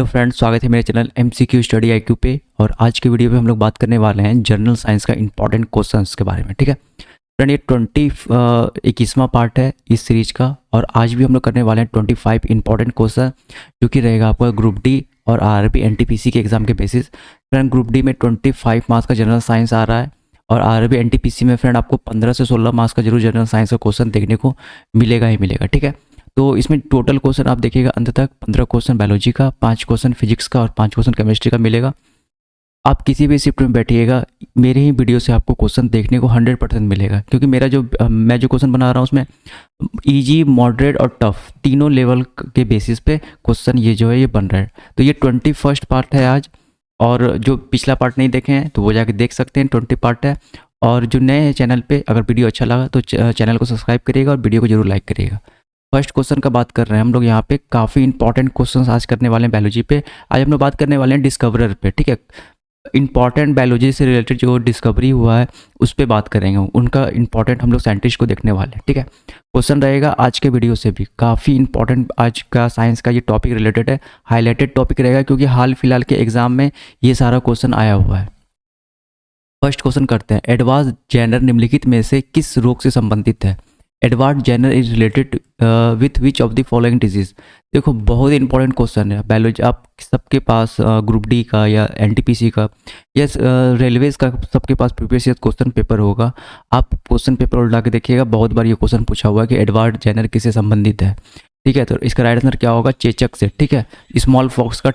Friends, स्वागत है मेरे चैनल MCQ स्टडी IQ पे। और आज की वीडियो में हम लोग बात करने वाले हैं जनरल साइंस का इंपॉर्टेंट क्वेश्चंस के बारे में। ठीक है फ्रेंड, ये 21वां पार्ट है इस सीरीज का। और आज भी हम लोग करने वाले हैं 25 इंपॉर्टेंट क्वेश्चन, जो कि रहेगा आपका ग्रुप डी और RRB NTPC के एग्जाम के बेसिस। फ्रेंड, ग्रुप डी में 25 मार्क्स का जनरल साइंस आ रहा है और RRB NTPC में फ्रेंड आपको 15 से 16 मार्क्स का जरूर जनरल साइंस का क्वेश्चन देखने को मिलेगा ही मिलेगा। ठीक है, तो इसमें टोटल क्वेश्चन आप देखिएगा अंत तक 15 क्वेश्चन बायोलॉजी का, 5 क्वेश्चन फिजिक्स का और 5 क्वेश्चन केमिस्ट्री का मिलेगा। आप किसी भी शिफ्ट में बैठिएगा, मेरे ही वीडियो से आपको क्वेश्चन देखने को 100% मिलेगा, क्योंकि मैं जो क्वेश्चन बना रहा हूँ उसमें इजी, मॉडरेट और टफ तीनों लेवल के बेसिस पे क्वेश्चन ये जो है ये बन रहा है। तो ये 21st पार्ट है आज, और जो पिछला पार्ट नहीं देखे हैं तो वो जाके देख सकते हैं, 20 पार्ट है। और जो नए हैं चैनल पे, अगर वीडियो अच्छा लगा तो चैनल को सब्सक्राइब करिएगा और वीडियो को जरूर लाइक करिएगा। फर्स्ट क्वेश्चन का बात कर रहे हैं हम लोग यहाँ पे। काफ़ी इंपॉर्टेंट क्वेश्चन आज करने वाले हैं बायोलॉजी पे। आज हम लोग बात करने वाले हैं डिस्कवरर पे। ठीक है, इंपॉर्टेंट बायोलॉजी से रिलेटेड जो डिस्कवरी हुआ है उस पर बात करेंगे, उनका इंपॉर्टेंट हम लोग साइंटिस्ट को देखने वाले हैं। ठीक है, क्वेश्चन रहेगा आज के वीडियो से भी काफ़ी इंपॉर्टेंट। आज का साइंस का ये टॉपिक रिलेटेड है, हाईलाइटेड टॉपिक रहेगा, क्योंकि हाल फिलहाल के एग्जाम में ये सारा क्वेश्चन आया हुआ है। फर्स्ट क्वेश्चन करते हैं, एडवांस जेनर निम्नलिखित में से किस रोग से संबंधित है? एडवांस Jenner is related with which of the following disease? देखो, बहुत इंपॉर्टेंट क्वेश्चन है बायोलॉजी। आप सबके पास ग्रुप डी का या NTPC का या रेलवेज का सबके पास प्रीवियस ईयर क्वेश्चन पेपर होगा। आप क्वेश्चन पेपर उल्टा के देखिएगा, बहुत बार ये क्वेश्चन पूछा हुआ है कि एडवांस जेनर किससे संबंधित है। ठीक है, तो इसका राइट आंसर क्या होगा? चेचक से। ठीक है, स्मॉल फॉक्स का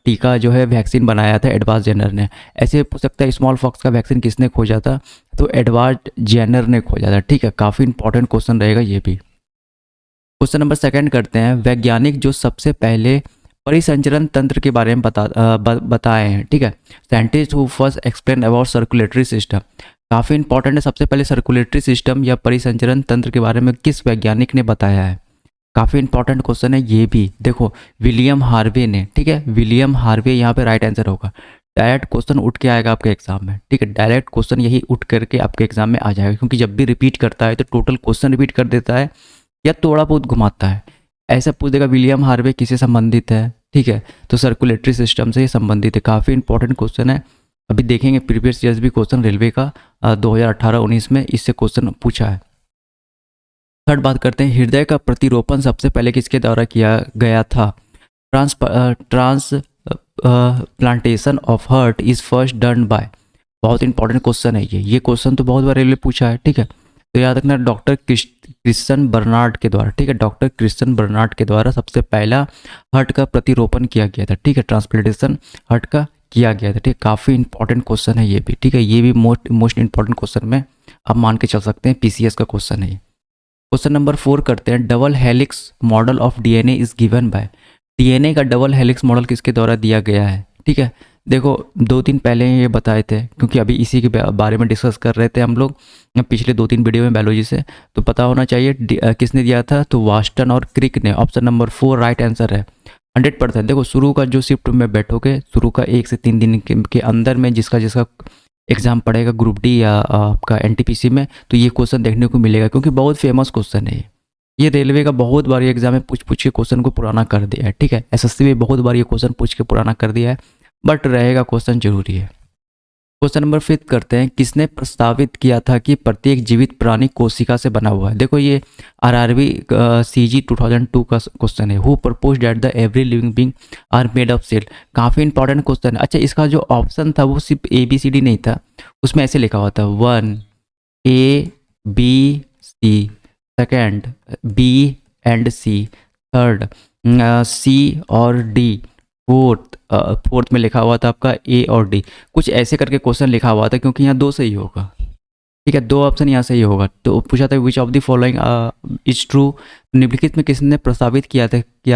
टीका जो है वैक्सीन बनाया था एडवांस जेनर ने। ऐसे पूछ सकता है स्मॉल फॉक्स का वैक्सीन किसने खोजा था? तो एडवांस जेनर ने खोजा था। ठीक है, काफ़ी इंपॉर्टेंट क्वेश्चन रहेगा ये भी। क्वेश्चन नंबर 2 करते हैं, वैज्ञानिक जो सबसे पहले परिसंचरण तंत्र के बारे में बताए हैं। ठीक है, scientist who first explain about circulatory system. काफ़ी इंपॉर्टेंट है, सबसे पहले सर्कुलेटरी सिस्टम या परिसंचरण तंत्र के बारे में किस वैज्ञानिक ने बताया है? काफ़ी इंपॉर्टेंट क्वेश्चन है ये भी। देखो, विलियम हार्वे ने। ठीक है, विलियम हार्वे यहाँ पे राइट आंसर होगा। डायरेक्ट क्वेश्चन उठ के आएगा आपके एग्जाम में। ठीक है, डायरेक्ट क्वेश्चन यही उठ करके आपके एग्जाम में आ जाएगा, क्योंकि जब भी रिपीट करता है तो टोटल क्वेश्चन रिपीट कर देता है या थोड़ा बहुत घुमाता है। ऐसा पूछ देगा विलियम हार्वे किससे संबंधित है? ठीक है, तो सर्कुलेटरी सिस्टम से संबंधित है। काफ़ी इंपॉर्टेंट क्वेश्चन है, अभी देखेंगे प्रीवियस ईयर्स भी क्वेश्चन रेलवे का 2018-19 में इससे क्वेश्चन पूछा है। थर्ड बात करते हैं, हृदय का प्रतिरोपण सबसे पहले किसके द्वारा किया गया था? Transplantation of heart is first done by. बहुत इंपॉर्टेंट क्वेश्चन है ये क्वेश्चन तो बहुत बार रेलवे पूछा है। ठीक है, तो याद रखना डॉक्टर क्रिश्चियन बर्नार्ड के द्वारा। ठीक है, डॉक्टर क्रिश्चियन बर्नार्ड के द्वारा सबसे पहला हार्ट का प्रतिरोपण किया गया था। ठीक है, ट्रांसप्लांटेशन हार्ट का किया गया था। ठीक है, काफ़ी इंपॉर्टेंट क्वेश्चन है ये भी। ठीक है, ये भी मोस्ट इंपॉर्टेंट क्वेश्चन में आप मान के चल सकते हैं, PCS का क्वेश्चन है ये। क्वेश्चन नंबर 4 करते हैं, double helix model of DNA is given by. DNA का डबल हेलिक्स मॉडल किसके द्वारा दिया गया है? ठीक है, देखो 2 दिन पहले ये बताए थे, क्योंकि अभी इसी के बारे में डिस्कस कर रहे थे हम लोग पिछले 2-3 वीडियो में बायोलॉजी से, तो पता होना चाहिए किसने दिया था। तो वास्टन और क्रिक ने। ऑप्शन नंबर 4 राइट आंसर है 100%। देखो, शुरू का जो शिफ्ट में बैठोगे, शुरू का 1 से 3 दिन के अंदर में जिसका एग्जाम पड़ेगा ग्रुप डी या आपका NTPC में, तो ये क्वेश्चन देखने को मिलेगा, क्योंकि बहुत फेमस क्वेश्चन है ये रेलवे का बहुत बार ये एग्जाम में पूछ के क्वेश्चन को पुराना कर दिया है। ठीक है, SSC में बहुत बार ये क्वेश्चन पूछ के पुराना कर दिया है, बट रहेगा क्वेश्चन जरूरी है। क्वेश्चन नंबर 5 करते हैं, किसने प्रस्तावित किया था कि प्रत्येक जीवित प्राणी कोशिका से बना हुआ है? देखो, ये RRB CG 2002 का क्वेश्चन है। Who propose that the every living being are made of cell. काफ़ी इंपॉर्टेंट क्वेश्चन है। अच्छा, इसका जो ऑप्शन था वो सिर्फ ABCD नहीं था, उसमें ऐसे लिखा हुआ था 1 A B C, second B and C, third C और D, फोर्थ में लिखा हुआ था आपका A और D। कुछ ऐसे करके क्वेश्चन लिखा हुआ था, क्योंकि यहाँ 2 सही होगा। ठीक है, 2 ऑप्शन यहाँ सही होगा। तो पूछा था विच of the following is true. निम्नलिखित में किसने प्रस्तावित किया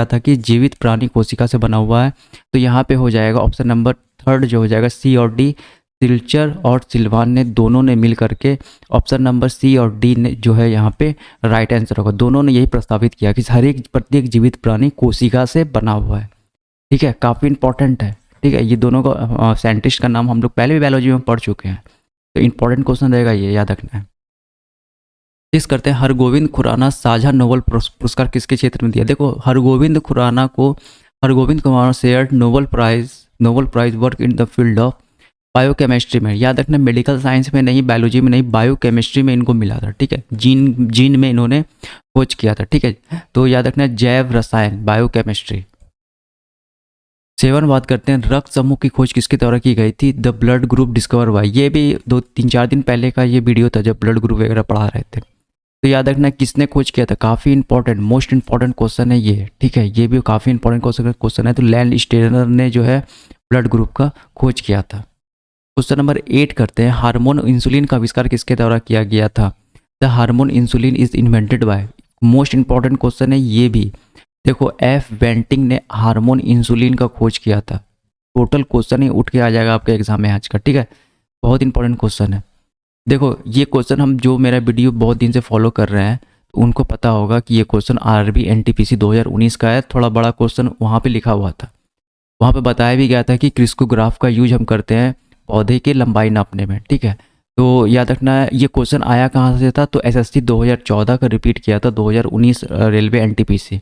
था कि जीवित प्राणी कोशिका से बना हुआ है? तो यहाँ पे हो जाएगा ऑप्शन नंबर 3 जो हो जाएगा C और D। सिल्चर और सिल्वान ने, दोनों ने मिल करके ऑप्शन नंबर C और D ने जो है यहाँ पे राइट आंसर होगा। दोनों ने यही प्रस्तावित किया कि प्रत्येक जीवित प्राणी कोशिका से बना हुआ है। ठीक है, काफ़ी इंपॉर्टेंट है। ठीक है, ये दोनों का साइंटिस्ट का नाम हम लोग पहले भी बायोलॉजी में पढ़ चुके हैं, तो इंपॉर्टेंट क्वेश्चन रहेगा, ये याद रखना है। इस करते हैं, हरगोविंद खुराना साझा नोबेल पुरस्कार किसके क्षेत्र में दिया? देखो, हरगोविंद खुराना को Hargobind Kumar share Nobel prize work in the field of biochemistry में। याद रखना मेडिकल साइंस में नहीं, बायोलॉजी में नहीं, बायोकेमिस्ट्री में इनको मिला था, ठीक है। जीन में इन्होंने खोज किया था, ठीक है। तो याद रखना जैव रसायन, बायोकेमिस्ट्री। 7 बात करते हैं रक्त समूह की खोज किसके द्वारा की गई थी? The blood group discover by. ये भी 2-3-4 दिन पहले का ये वीडियो था जब ब्लड ग्रुप वगैरह पढ़ा रहे थे। तो याद रखना किसने खोज किया था, काफ़ी इंपॉर्टेंट, मोस्ट इंपॉर्टेंट क्वेश्चन है ये, ठीक है। ये भी काफ़ी इंपॉर्टेंट क्वेश्चन है। तो लैंड स्टेनर ने जो है ब्लड ग्रुप का खोज किया था। क्वेश्चन नंबर 8 करते हैं हार्मोन इंसुलिन का आविष्कार किसके द्वारा किया गया था? The hormone insulin is invented by. Most important question है ये भी। देखो एफ वेंटिंग ने हार्मोन इंसुलिन का खोज किया था। टोटल क्वेश्चन ही उठ के आ जाएगा आपके एग्जाम में आज का, ठीक है। बहुत इंपॉर्टेंट क्वेश्चन है। देखो ये क्वेश्चन हम जो मेरा वीडियो बहुत दिन से फॉलो कर रहे हैं तो उनको पता होगा कि ये क्वेश्चन आरबी एनटीपीसी 2019 का है। थोड़ा बड़ा क्वेश्चन वहाँ पे लिखा हुआ था, वहाँ पे बताया भी गया था कि क्रिस्कोग्राफ का यूज हम करते हैं पौधे की लंबाई नापने में, ठीक है। तो याद रखना है ये क्वेश्चन आया कहाँ से था? तो एसएससी 2014 का रिपीट किया था 2019 रेलवे एनटीपीसी,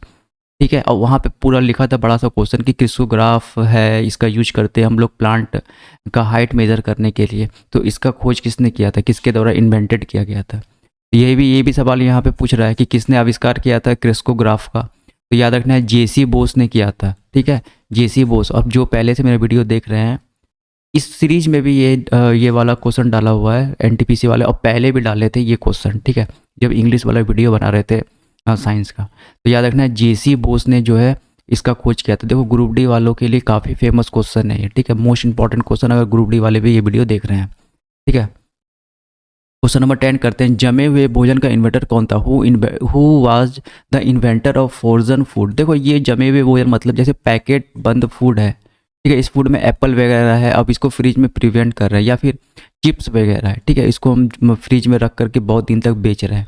ठीक है। और वहाँ पे पूरा लिखा था बड़ा सा क्वेश्चन कि क्रिस्कोग्राफ है, इसका यूज करते हैं हम लोग प्लांट का हाइट मेजर करने के लिए। तो इसका खोज किसने किया था, किसके द्वारा इन्वेंटेड किया गया था? ये भी सवाल यहाँ पे पूछ रहा है कि किसने आविष्कार किया था क्रिस्कोग्राफ का। तो याद रखना है जेसी बोस ने किया था, ठीक है, जेसी बोस। अब जो पहले से मेरा वीडियो देख रहे हैं इस सीरीज में भी ये वाला क्वेश्चन डाला हुआ है एनटीपीसी वाले, और पहले भी डाले थे ये क्वेश्चन, ठीक है, जब इंग्लिश वाला वीडियो बना रहे थे साइंस का। तो याद रखना है जेसी बोस ने जो है इसका खोज किया था। देखो ग्रुप डी वालों के लिए काफ़ी फेमस क्वेश्चन है ये, ठीक है, मोस्ट इंपॉर्टेंट क्वेश्चन अगर ग्रुप डी वाले भी ये वीडियो देख रहे हैं, ठीक है। क्वेश्चन नंबर 10 करते हैं जमे हुए भोजन का इन्वेंटर कौन था? Who was the inventor of frozen food. देखो ये जमे हुए भोजन मतलब जैसे पैकेट बंद फूड है, ठीक है, इस फूड में एप्पल वगैरह है, अब इसको फ्रिज में प्रिवेंट कर रहे हैं, या फिर चिप्स वगैरह है, ठीक है, इसको हम फ्रिज में रख करके बहुत दिन तक बेच रहे हैं।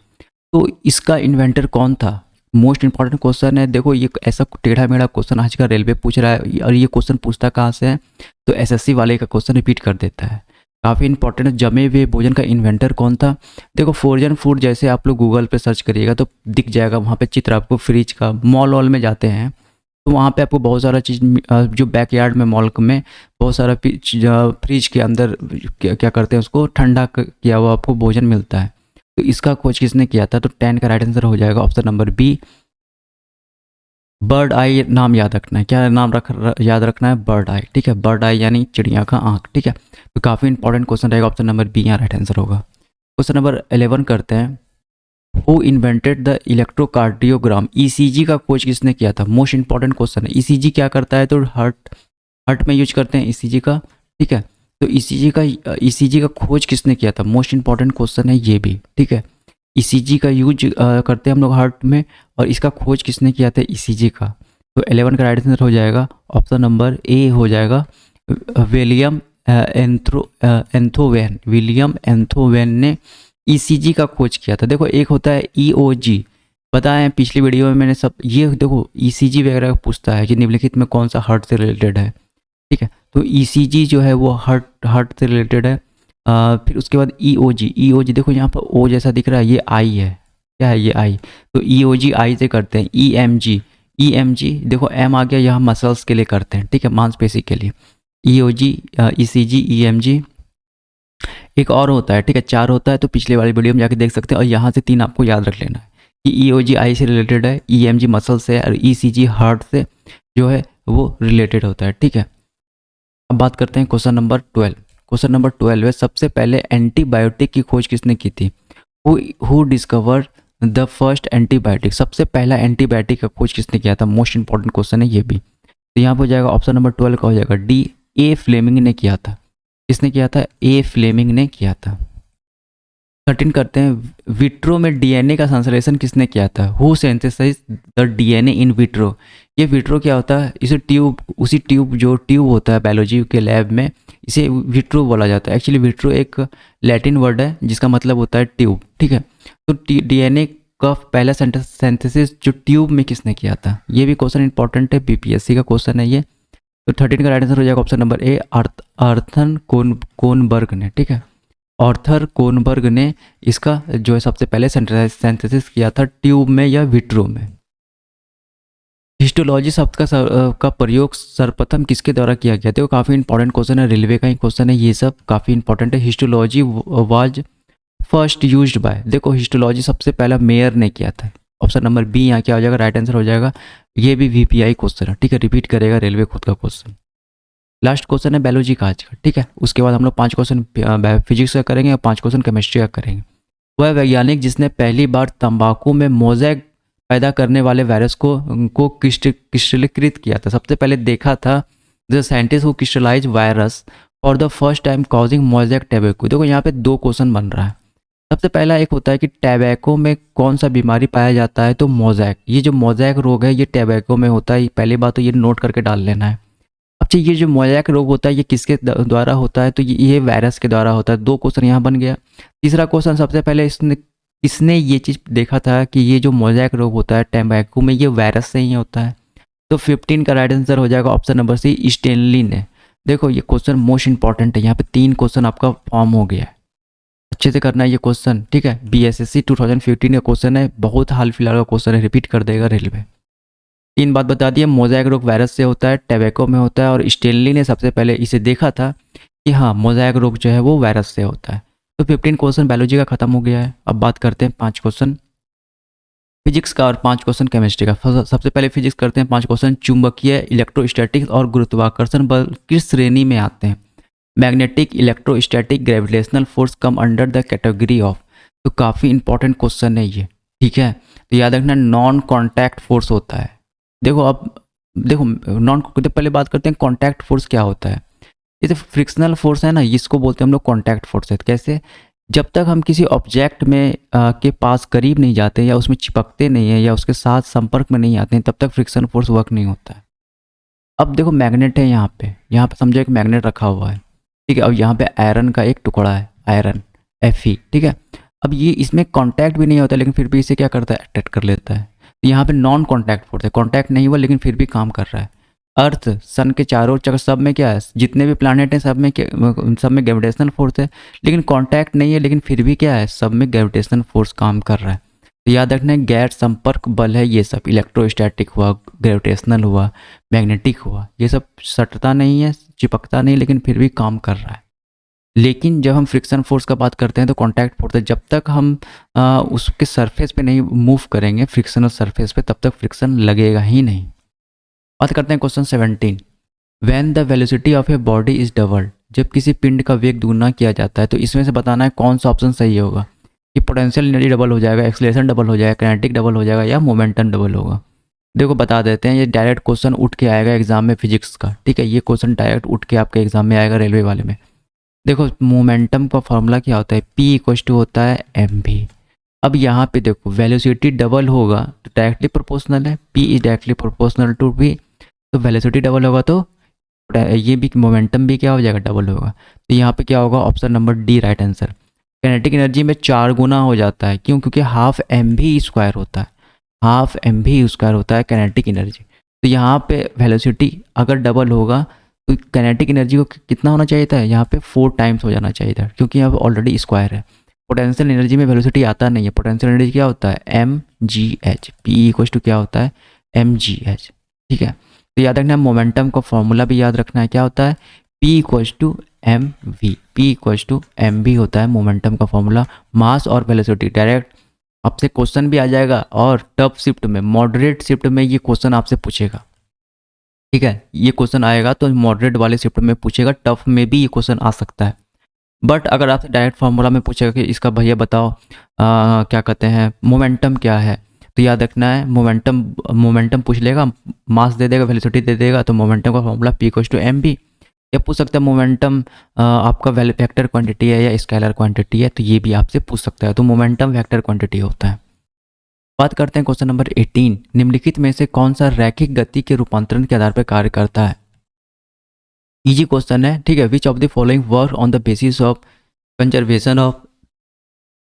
तो इसका इन्वेंटर कौन था? मोस्ट इंपॉर्टेंट क्वेश्चन है। देखो ये ऐसा टेढ़ा मेढ़ा क्वेश्चन आज का रेलवे पूछ रहा है, और ये क्वेश्चन पूछता कहाँ से है? तो एसएससी वाले का क्वेश्चन रिपीट कर देता है। काफ़ी इंपॉर्टेंट है। जमे हुए भोजन का इन्वेंटर कौन था? देखो फ्रोजन फूड जैसे आप लोग गूगल पे सर्च करिएगा तो दिख जाएगा वहाँ पे चित्र आपको फ्रिज का। मॉल वॉल में जाते हैं तो वहाँ पे आपको बहुत सारा चीज़ जो बैकयार्ड में मॉल में बहुत सारा फ्रिज के अंदर क्या करते हैं उसको ठंडा किया हुआ आपको भोजन मिलता है। तो इसका खोज किसने किया था? तो 10 का राइट आंसर हो जाएगा ऑप्शन नंबर बी, बर्ड आई। नाम याद रखना है, क्या नाम याद रखना है? बर्ड आई, ठीक है, बर्ड आई यानी चिड़िया का आँख, ठीक है। तो काफ़ी इंपॉर्टेंट क्वेश्चन रहेगा, ऑप्शन नंबर बी यहाँ राइट आंसर होगा। क्वेश्चन नंबर 11 करते हैं who invented the electrocardiogram. ECG का खोज किसने किया था? मोस्ट इंपॉर्टेंट क्वेश्चन है। ईसीजी क्या करता है? तो हार्ट में यूज करते हैं ईसीजी का, ठीक है। तो ईसीजी का खोज किसने किया था? मोस्ट इंपॉर्टेंट क्वेश्चन है ये भी, ठीक है। ईसीजी का यूज करते हैं हम लोग हार्ट में, और इसका खोज किसने किया था? ईसीजी का। तो 11 का राइट आंसर हो जाएगा ऑप्शन नंबर ए हो जाएगा, विलियम एंथोवेन। विलियम एंथोवेन ने ईसीजी का खोज किया था। देखो एक होता है ईओजी, बताएं पिछली वीडियो में मैंने सब ये देखो ईसीजी वगैरह पूछता है कि निम्नलिखित में कौन सा हार्ट से रिलेटेड है, ठीक है। तो ईसीजी जो है वो हार्ट से रिलेटेड है। फिर उसके बाद ईओजी देखो यहाँ पर ओ जैसा दिख रहा है, ये आई है, क्या है? ये आई। तो ईओजी आई से करते हैं। ईएमजी देखो एम आ गया, यहाँ मसल्स के लिए करते हैं, ठीक है, मांसपेशी के लिए। EOG, ECG, EMG. एक और होता है, ठीक है, 4 होता है, तो पिछले वाली वीडियो में जाके देख सकते हैं। और यहाँ से 3 आपको याद रख लेना है कि ईओजी आई से रिलेटेड है, ईएमजी मसल से, और ईसीजी हार्ट से जो है वो रिलेटेड होता है, ठीक है। अब बात करते हैं क्वेश्चन नंबर 12। क्वेश्चन नंबर 12 है सबसे पहले एंटीबायोटिक की खोज किसने की थी? Who discover the first antibiotic. सबसे पहला एंटीबायोटिक का खोज किसने किया था? मोस्ट इंपॉर्टेंट क्वेश्चन है ये भी। तो यहाँ पर हो जाएगा ऑप्शन नंबर 12 का हो जाएगा डी, ए फ्लेमिंग ने किया था। किसने किया था? ए फ्लेमिंग ने किया था। 13 करते हैं विट्रो में डीएनए का संश्लेषण किसने किया था? Who synthesise the DNA in vitro. ये विट्रो क्या होता है? इसे उसी ट्यूब होता है बायोलॉजी के लैब में, इसे विट्रो बोला जाता है। एक्चुअली विट्रो एक लैटिन वर्ड है जिसका मतलब होता है ट्यूब, ठीक है। तो डीएनए का पहला सिंथेसिस जो ट्यूब में किसने किया था? ये भी क्वेश्चन इंपॉर्टेंट है, बीपीएससी का क्वेश्चन है ये। तो 13 का राइट आंसर हो जाएगा ऑप्शन नंबर ए, आर्थर कोनबर्ग ने, ठीक है। आर्थर कोनबर्ग ने इसका जो है सबसे पहले सिंथेसिस किया था ट्यूब में या विट्रो में। हिस्टोलॉजी शब्द का प्रयोग सर्वप्रथम किसके द्वारा किया गया? देखो काफ़ी इंपॉर्टेंट क्वेश्चन है, रेलवे का ही क्वेश्चन है, ये सब काफ़ी इंपॉर्टेंट है। Histology was first used by, देखो हिस्टोलॉजी सबसे पहला मेयर ने किया था। ऑप्शन नंबर बी यहाँ क्या हो जाएगा? राइट आंसर हो जाएगा। ये भी वीपीआई क्वेश्चन है, ठीक है, रिपीट करेगा रेलवे खुद का क्वेश्चन। लास्ट क्वेश्चन है बायोलॉजी का आज का, ठीक है। उसके बाद हम लोग 5 क्वेश्चन फिजिक्स का करेंगे और 5 क्वेश्चन केमिस्ट्री का करेंगे। वह वैज्ञानिक जिसने पहली बार तंबाकू में मोज़ेक पैदा करने वाले वायरस को क्रिस्टलीकृत किया था, सबसे पहले देखा था। The scientist who crystallise virus for the first time causing mosaic tobacco. देखो यहाँ पे 2 क्वेश्चन बन रहा है। सबसे पहला एक होता है कि टैबैको में कौन सा बीमारी पाया जाता है, तो मोज़ेक। ये जो मोज़ेक रोग है ये टैबैको में होता है, पहली बात तो ये नोट करके डाल लेना है। अच्छा, ये जो मोज़ेक रोग होता है ये किसके द्वारा होता है, तो ये वायरस के द्वारा होता है। 2 क्वेश्चन यहाँ बन गया। तीसरा क्वेश्चन, सबसे पहले इसने ये चीज़ देखा था कि ये जो मोज़ेक रोग होता है टैबैको में ये वायरस से ही होता है। तो 15 का राइट आंसर हो जाएगा ऑप्शन नंबर सी, स्टेनली ने। देखो ये क्वेश्चन मोस्ट इंपॉर्टेंट है, यहाँ पे 3 क्वेश्चन आपका फॉर्म हो गया है। अच्छे से करना है ये क्वेश्चन, ठीक है। बीएसएससी 2015 का क्वेश्चन है, बहुत हाल फिलहाल का क्वेश्चन है, रिपीट कर देगा रेलवे। 3 बात बता दिए, मोज़ेक रोग वायरस से होता है, टैबैको में होता है, और स्टेनली ने सबसे पहले इसे देखा था कि हाँ मोज़ेक रोग जो है वो वायरस से होता है। तो 15 क्वेश्चन बायोलॉजी का खत्म हो गया है। अब बात करते हैं 5 क्वेश्चन फिजिक्स का और 5 क्वेश्चन केमिस्ट्री का। सबसे पहले फिजिक्स करते हैं 5 क्वेश्चन। चुंबकीय, इलेक्ट्रोस्टैटिक्स और गुरुत्वाकर्षण बल किस श्रेणी में आते हैं? Magnetic, electrostatic, gravitational force come under the category of. तो काफ़ी इंपॉर्टेंट क्वेश्चन है ये, ठीक है। तो याद रखना नॉन कॉन्टैक्ट फोर्स होता है। देखो अब देखो पहले बात करते हैं कॉन्टैक्ट फोर्स क्या होता है। ये तो फ्रिक्शनल फोर्स है ना, इसको बोलते हैं हम लोग कॉन्टैक्ट फोर्स है। कैसे? जब तक हम किसी ऑब्जेक्ट में के पास करीब नहीं जाते या उसमें चिपकते नहीं है या उसके साथ संपर्क में नहीं आते हैं तब तक फ्रिक्शन फोर्स वर्क नहीं होता है। अब देखो मैग्नेट है यहाँ पे समझो एक मैग्नेट रखा हुआ है, ठीक है। अब यहाँ पे आयरन का एक टुकड़ा है, आयरन Fe, ठीक है। अब ये इसमें कांटेक्ट भी नहीं होता लेकिन फिर भी इसे क्या करता है? अट्रैक्ट कर लेता है। तो यहाँ पे नॉन कांटेक्ट फोर्स है, कांटेक्ट नहीं हुआ लेकिन फिर भी काम कर रहा है। अर्थ, सन के चारों चक्कर सब में क्या है? जितने भी प्लैनेट हैं सब में ग्रेविटेशनल फोर्स है, लेकिन कांटेक्ट नहीं है लेकिन फिर भी क्या है? सब में ग्रेविटेशनल फोर्स काम कर रहा है। तो याद रखना है गैर संपर्क बल है ये सब, इलेक्ट्रोस्टैटिक हुआ, ग्रेविटेशनल हुआ, मैग्नेटिक हुआ, ये सब सटता नहीं है, चिपकता नहीं, लेकिन फिर भी काम कर रहा है। लेकिन जब हम फ्रिक्शन फोर्स का बात करते हैं तो कांटेक्ट फोर्स है, जब तक हम उसके सरफेस पे नहीं मूव करेंगे फ्रिक्शनल सरफेस पे तब तक फ्रिक्शन लगेगा ही नहीं। बात करते हैं question 17। When the velocity of a body is doubled, जब किसी पिंड का वेग दुगना किया जाता है तो इसमें से बताना है कौन सा ऑप्शन सही होगा कि पोटेंशियल एनर्जी डबल हो जाएगा, एक्सीलरेशन डबल हो जाएगा, काइनेटिक डबल हो जाएगा या मोमेंटम डबल होगा। देखो बता देते हैं, ये डायरेक्ट क्वेश्चन उठ के आएगा एग्जाम में फिजिक्स का, ठीक है। ये क्वेश्चन डायरेक्ट उठ के आपके एग्जाम में आएगा रेलवे वाले में। देखो मोमेंटम का फॉर्मूला क्या होता है? P होता है mv। अब यहाँ पे देखो वेलोसिटी डबल होगा तो डायरेक्टली प्रोपोर्शनल है, P is directly proportional to V, तो वेलोसिटी डबल होगा तो ये भी मोमेंटम भी क्या हो जाएगा? डबल होगा। तो यहाँ पे क्या होगा? Option number D right answer. Kinetic energy में 4 गुना हो जाता है, क्यों? क्योंकि हाफ mv² होता है, हाफ mv² होता है काइनेटिक एनर्जी। तो यहाँ पे वेलोसिटी अगर डबल होगा तो काइनेटिक एनर्जी को कितना होना चाहिए था? यहाँ पे 4 टाइम्स हो जाना चाहिए था, क्योंकि यहाँ पे ऑलरेडी स्क्वायर है। पोटेंशियल एनर्जी में वेलोसिटी आता नहीं है, पोटेंशियल एनर्जी क्या होता है? mgh। P क्या होता है? mgh, ठीक है। तो याद रखना है मोमेंटम का फॉर्मूला भी याद रखना है, क्या होता है? P mv। P mv होता है मोमेंटम का फॉर्मूला। मास और वेलोसिटी डायरेक्ट आपसे क्वेश्चन भी आ जाएगा, और टफ शिफ्ट में, मॉडरेट शिफ्ट में ये क्वेश्चन आपसे पूछेगा, ठीक है। ये क्वेश्चन आएगा तो मॉडरेट वाले शिफ्ट में पूछेगा, टफ में भी ये क्वेश्चन आ सकता है। बट अगर आपसे डायरेक्ट फार्मूला में पूछेगा कि इसका भैया बताओ क्या कहते हैं मोमेंटम क्या है, तो याद रखना है मोमेंटम पूछ लेगा, मास दे देगा, वेलोसिटी दे देगा, तो मोमेंटम का फॉर्मूला P mv। या पूछ सकता है मोमेंटम आपका वेक्टर क्वांटिटी है या स्केलर क्वांटिटी है, तो ये भी आपसे पूछ सकता है। तो मोमेंटम वेक्टर क्वांटिटी होता है। बात करते हैं क्वेश्चन नंबर 18। निम्नलिखित में से कौन सा रैखिक गति के रूपांतरण के आधार पर कार्य करता है? इजी क्वेश्चन है, ठीक है। Which of the following work on the basis of conservation of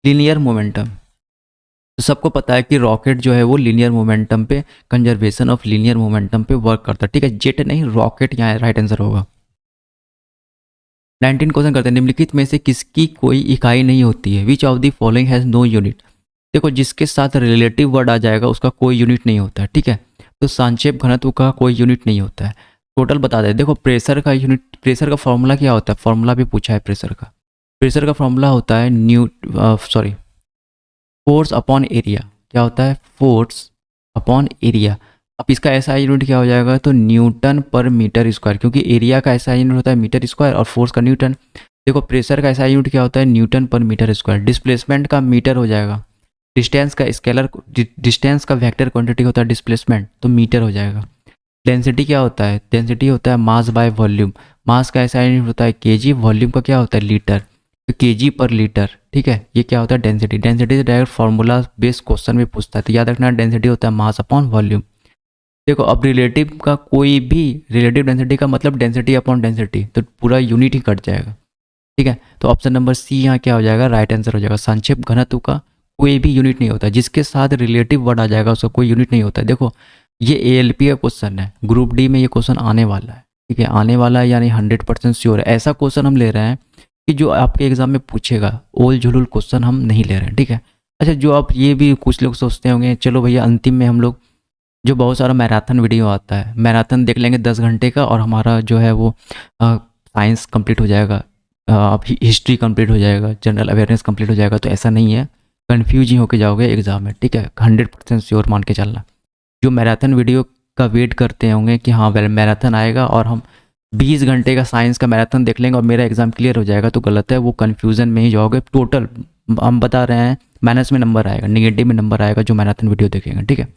linear momentum. तो सबको पता है कि रॉकेट जो है वो लीनियर मोमेंटम पे, कंजर्वेशन ऑफ लीनियर मोमेंटम पे वर्क करता है, ठीक है। जेट नहीं, रॉकेट यहाँ राइट आंसर होगा। 19 क्वेश्चन करते हैं। निम्नलिखित में से किसकी कोई इकाई नहीं होती है? Which of the following has no unit. देखो जिसके साथ रिलेटिव वर्ड आ जाएगा उसका कोई यूनिट नहीं होता है, ठीक है। तो संक्षेप घनत्व का कोई यूनिट नहीं होता है। टोटल बता दें, देखो प्रेशर का यूनिट, प्रेशर का फॉर्मूला क्या होता है, फॉर्मूला भी पूछा है प्रेशर का। प्रेशर का फॉर्मूला होता है फोर्स अपॉन एरिया। क्या होता है, फोर्स अपॉन एरिया। अब इसका ऐसा यूनिट क्या हो जाएगा, तो न्यूटन पर मीटर स्क्वायर, क्योंकि एरिया का ऐसा यूनिट होता है मीटर स्क्वायर और फोर्स का न्यूटन। देखो प्रेशर का ऐसा यूनिट क्या होता है, न्यूटन पर मीटर स्क्वायर। डिस्प्लेसमेंट का मीटर हो जाएगा, डिस्टेंस का स्केलर, डिस्टेंस का वेक्टर क्वांटिटी होता है डिस्प्लेसमेंट, तो मीटर हो जाएगा। डेंसिटी क्या होता है, डेंसिटी होता है मास बाय वॉल्यूम। मास का ऐसा यूनिट होता है केजी, वॉल्यूम का क्या होता है लीटर, तो केजी पर लीटर। ठीक है, ये क्या होता है डेंसिटी। डेंसिटी से डायरेक्ट फॉर्मूला बेस्ड क्वेश्चन में पूछता है, तो याद रखना डेंसिटी होता है मास अपॉन वॉल्यूम। देखो अब रिलेटिव का कोई भी, रिलेटिव डेंसिटी का मतलब डेंसिटी अपॉन डेंसिटी, तो पूरा यूनिट ही कट जाएगा। ठीक है, तो ऑप्शन नंबर सी यहाँ क्या हो जाएगा, राइट आंसर हो जाएगा। संक्षेप घनत्व का कोई भी यूनिट नहीं होता, जिसके साथ रिलेटिव वर्ड आ जाएगा उसका कोई यूनिट नहीं होता है। देखो ये ALP का क्वेश्चन है, ग्रुप डी में ये क्वेश्चन आने वाला है। ठीक है, आने वाला है यानी 100% श्योर है। ऐसा क्वेश्चन हम ले रहे हैं कि जो आपके एग्जाम में पूछेगा, ओल झुलुल क्वेश्चन हम नहीं ले रहे हैं। ठीक है, अच्छा जो आप ये भी कुछ लोग सोचते होंगे, चलो भैया अंतिम में हम लोग जो बहुत सारा मैराथन वीडियो आता है, मैराथन देख लेंगे 10 घंटे का और हमारा जो है वो साइंस कंप्लीट हो जाएगा, हिस्ट्री कंप्लीट हो जाएगा, जनरल अवेयरनेस कंप्लीट हो जाएगा। तो ऐसा नहीं है, कन्फ्यूज ही होके जाओगे एग्जाम में। ठीक है, 100% श्योर मान के चलना। जो मैराथन वीडियो का वेट करते होंगे कि हाँ वेल मैराथन आएगा और हम 20 घंटे का साइंस का मैराथन देख लेंगे और मेरा एग्जाम क्लियर हो जाएगा, तो गलत है। वो कन्फ्यूज़न में ही जाओगे। टोटल हम बता रहे हैं माइनस में नंबर आएगा, निगेटिव में नंबर आएगा जो मैराथन वीडियो देखेंगे। ठीक है,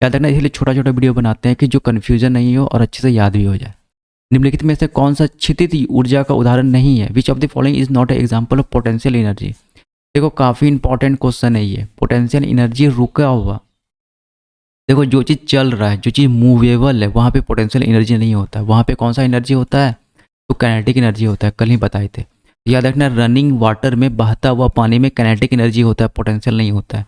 याद रखना, इसलिए छोटा छोटा वीडियो बनाते हैं कि जो कन्फ्यूजन नहीं हो और अच्छे से याद भी हो जाए। निम्नलिखित में से कौन सा क्षितिज ऊर्जा का उदाहरण नहीं है, which of the following is not a example of potential energy. देखो काफ़ी इंपॉर्टेंट क्वेश्चन है ये, पोटेंशियल एनर्जी रुका हुआ। देखो जो चीज़ चल रहा है, जो चीज़ मूवेबल है, वहाँ पे पोटेंशियल एनर्जी नहीं होता है। वहाँ पे कौन सा एनर्जी होता है, तो काइनेटिक एनर्जी होता है, कल ही बताए थे। याद रखना, रनिंग वाटर में, बहता हुआ पानी में काइनेटिक एनर्जी होता है, पोटेंशियल नहीं होता है।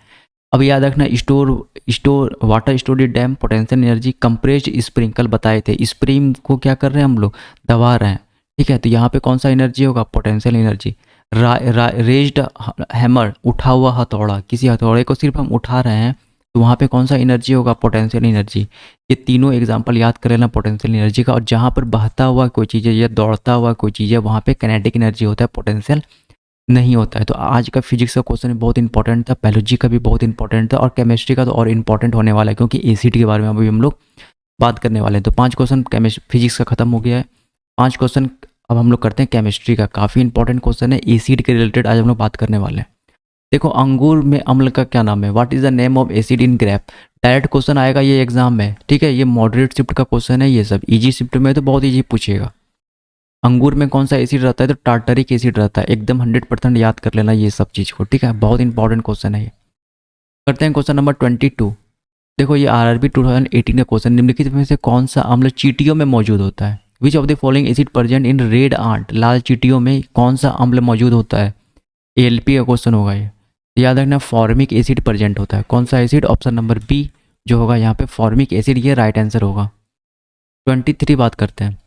अब याद रखना, store water storage dam potential energy, compressed spring कल बताए थे। स्प्रिंग को क्या कर रहे हैं हम लोग, दबा रहे हैं। ठीक है, तो यहाँ पे कौन सा एनर्जी होगा, पोटेंशियल एनर्जी। रेज्ड हैमर, उठा हुआ हथौड़ा, किसी हथौड़े को सिर्फ हम उठा रहे हैं, तो वहाँ पे कौन सा एनर्जी होगा, पोटेंशियल एनर्जी। ये तीनों एग्जांपल याद कर लेना पोटेंशियल एनर्जी का। और जहाँ पर बहता हुआ कोई चीज़ है या दौड़ता हुआ कोई चीज़ है, वहाँ पे काइनेटिक एनर्जी होता है, पोटेंशियल नहीं होता है। तो आज का फिजिक्स का क्वेश्चन बहुत इंपॉर्टेंट था, बायोलॉजी का भी बहुत इंपॉर्टेंट था और केमिस्ट्री का तो और इंपॉर्टेंट होने वाला है, क्योंकि एसिड के बारे में अभी हम लोग बात करने वाले हैं। तो 5 क्वेश्चन फिजिक्स का खत्म हो गया है। 5 क्वेश्चन अब हम लोग करते हैं केमिस्ट्री का। काफ़ी इंपॉर्टेंट क्वेश्चन है, एसिड के रिलेटेड आज हम लोग बात करने वाले हैं। देखो अंगूर में अम्ल का क्या नाम है, what is the name of acid in grape. Direct question आएगा ये एग्जाम में। ठीक है, ये मॉडरेट शिफ्ट का क्वेश्चन है, ये सब इजी शिफ्ट में तो बहुत इजी पूछेगा। अंगूर में कौन सा एसिड रहता है, तो टार्टरिक एसिड रहता है। एकदम 100% याद कर लेना ये सब चीज़ को। ठीक है, बहुत इंपॉर्टेंट क्वेश्चन है ये। करते हैं क्वेश्चन नंबर 22। देखो ये RRB 2018 का क्वेश्चन, निम्नलिखित में से कौन सा अम्ल चींटियों में मौजूद होता है। Which of the following acid present in red ant, लाल चींटियों में कौन सा अम्ल मौजूद होता है। ALP का क्वेश्चन होगा ये। याद रखना, फॉर्मिक एसिड प्रेजेंट होता है। कौन सा एसिड, ऑप्शन नंबर बी जो होगा यहाँ पे फॉर्मिक एसिड, ये राइट आंसर होगा। 23 बात करते हैं।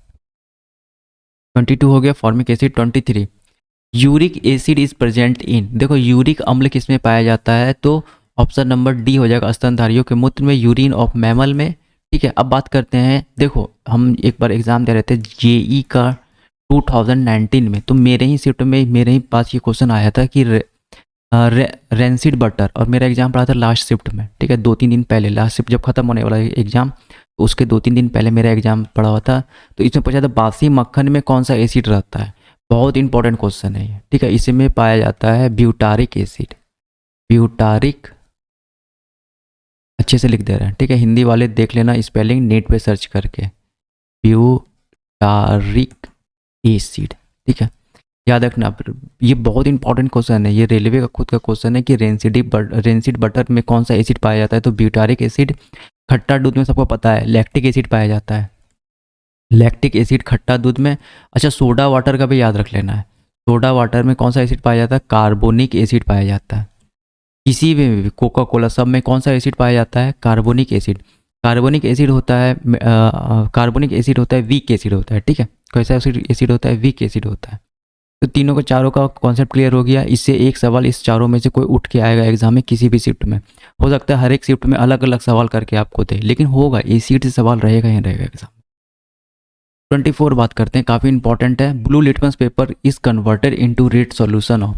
22 हो गया formic acid. 23 uric acid is present in. देखो यूरिक अम्ल किस में पाया जाता है, तो ऑप्शन नंबर डी हो जाएगा, स्तनधारियों के मूत्र में, यूरिन ऑफ मैमल में। ठीक है, अब बात करते हैं, देखो हम एक बार एग्जाम दे रहे थे JE का 2019 में, तो मेरे ही शिफ्ट में मेरे ही पास ये क्वेश्चन आया था कि रेंसिड बटर, और मेरा एग्जाम पड़ा था लास्ट शिफ्ट में। ठीक है, 2-3 दिन पहले, लास्ट शिफ्ट जब खत्म होने वाला एग्जाम, तो उसके 2-3 दिन पहले मेरा एग्जाम पड़ा हुआ था। तो इसमें पूछा था बासी मक्खन में कौन सा एसिड रहता है। बहुत इंपॉर्टेंट क्वेश्चन है ये। ठीक है, इसमें पाया जाता है ब्यूटारिक एसिड। ब्यूटारिक, अच्छे से लिख दे रहे हैं। ठीक है, हिंदी वाले देख लेना स्पेलिंग नेट पे सर्च करके, ब्यूटारिक एसिड। ठीक है, याद रखना, ये बहुत इंपॉर्टेंट क्वेश्चन है। ये रेलवे का खुद का क्वेश्चन है कि रेंसिड बटर में कौन सा एसिड पाया जाता है, तो ब्यूटारिक एसिड। खट्टा दूध में सबको पता है लैक्टिक एसिड पाया जाता है, लैक्टिक एसिड खट्टा दूध में। अच्छा सोडा वाटर का भी याद रख लेना है, सोडा वाटर में कौन सा एसिड पाया जाता है, कार्बोनिक एसिड पाया जाता है। किसी भी कोका कोला सब में कौन सा एसिड पाया जाता है, कार्बोनिक एसिड। कार्बोनिक एसिड होता है, कार्बोनिक एसिड होता है वीक एसिड होता है। ठीक है, कैसा एसिड होता है, वीक एसिड होता है। तो तीनों का चारों का कॉन्सेप्ट क्लियर हो गया। इससे एक सवाल इस चारों में से कोई उठ के आएगा एग्जाम में किसी भी शिफ्ट में। हो सकता है हर एक शिफ्ट में अलग अलग सवाल करके आपको दे, लेकिन होगा ये सीट से सवाल रहेगा ही रहेगा एग्जाम। 24 बात करते हैं, काफ़ी इंपॉर्टेंट है। Blue litmus paper is converted into red solution of.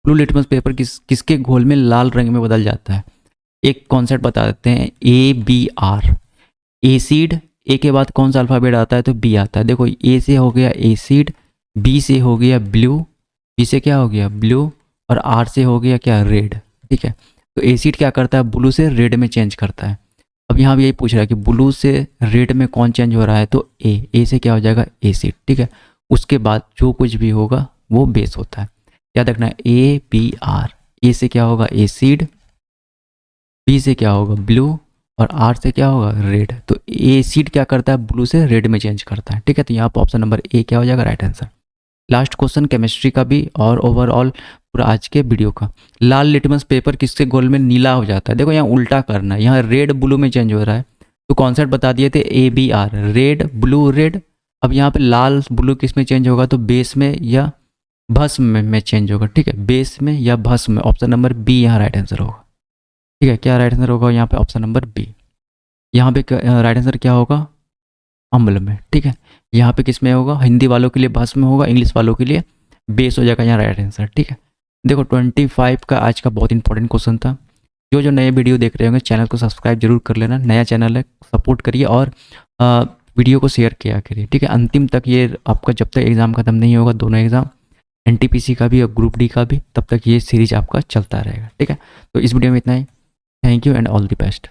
Blue litmus paper किसके घोल में लाल रंग में बदल जाता है? एक कॉन्सेप्ट बता देते हैं, ABR, एसिड। ए के बाद कौन सा अल्फ़ाबेट आता है? तो बी आता है। देखो ए से हो गया एसिड, बी से हो गया ब्लू, बी से क्या हो गया ब्लू, और आर से हो गया क्या रेड। ठीक है, तो एसिड क्या करता है? ब्लू से रेड में चेंज करता है। अब यहाँ भी यही पूछ रहा है कि ब्लू से रेड में कौन चेंज हो रहा है? तो ए से क्या हो जाएगा एसिड। ठीक है, उसके बाद जो कुछ भी होगा वो बेस होता है, याद रखना। ABR, ए से क्या होगा एसिड, बी से क्या होगा ब्लू, और आर से क्या होगा रेड। तो एसिड क्या करता है? ब्लू से रेड में चेंज करता है। ठीक है, तो यहाँ पर ऑप्शन नंबर ए क्या हो जाएगा right answer. Last question chemistry का भी और ओवरऑल पूरा आज के वीडियो का। लाल लिटमस पेपर किसके घोल में नीला हो जाता है? देखो यहाँ उल्टा करना है, यहाँ रेड ब्लू में चेंज हो रहा है। तो कॉन्सेप्ट बता दिए थे ABR, रेड ब्लू रेड। अब यहाँ पे लाल ब्लू किस में चेंज होगा? तो बेस में या भस्म में चेंज होगा। ठीक है, बेस में या भस्म में। ऑप्शन नंबर बी यहाँ राइट आंसर होगा। ठीक है, क्या राइट आंसर होगा यहाँ पे? Option number B. यहाँ पे राइट आंसर क्या होगा? अम्ल में। ठीक है, यहाँ पे किस में होगा? हिंदी वालों के लिए भस्म में होगा, इंग्लिश वालों के लिए बेस हो जाएगा यहाँ राइट आंसर। ठीक है, देखो 25 का आज का बहुत इंपॉर्टेंट क्वेश्चन था। जो नए वीडियो देख रहे होंगे चैनल को सब्सक्राइब जरूर कर लेना, नया चैनल है, सपोर्ट करिए और वीडियो को शेयर किया करिए। ठीक है, अंतिम तक ये आपका जब तक एग्ज़ाम खत्म नहीं होगा, दोनों एग्ज़ाम NTPC का भी और ग्रुप डी का भी, तब तक ये सीरीज आपका चलता रहेगा। ठीक है, तो इस वीडियो में इतना ही। Thank you and all the best.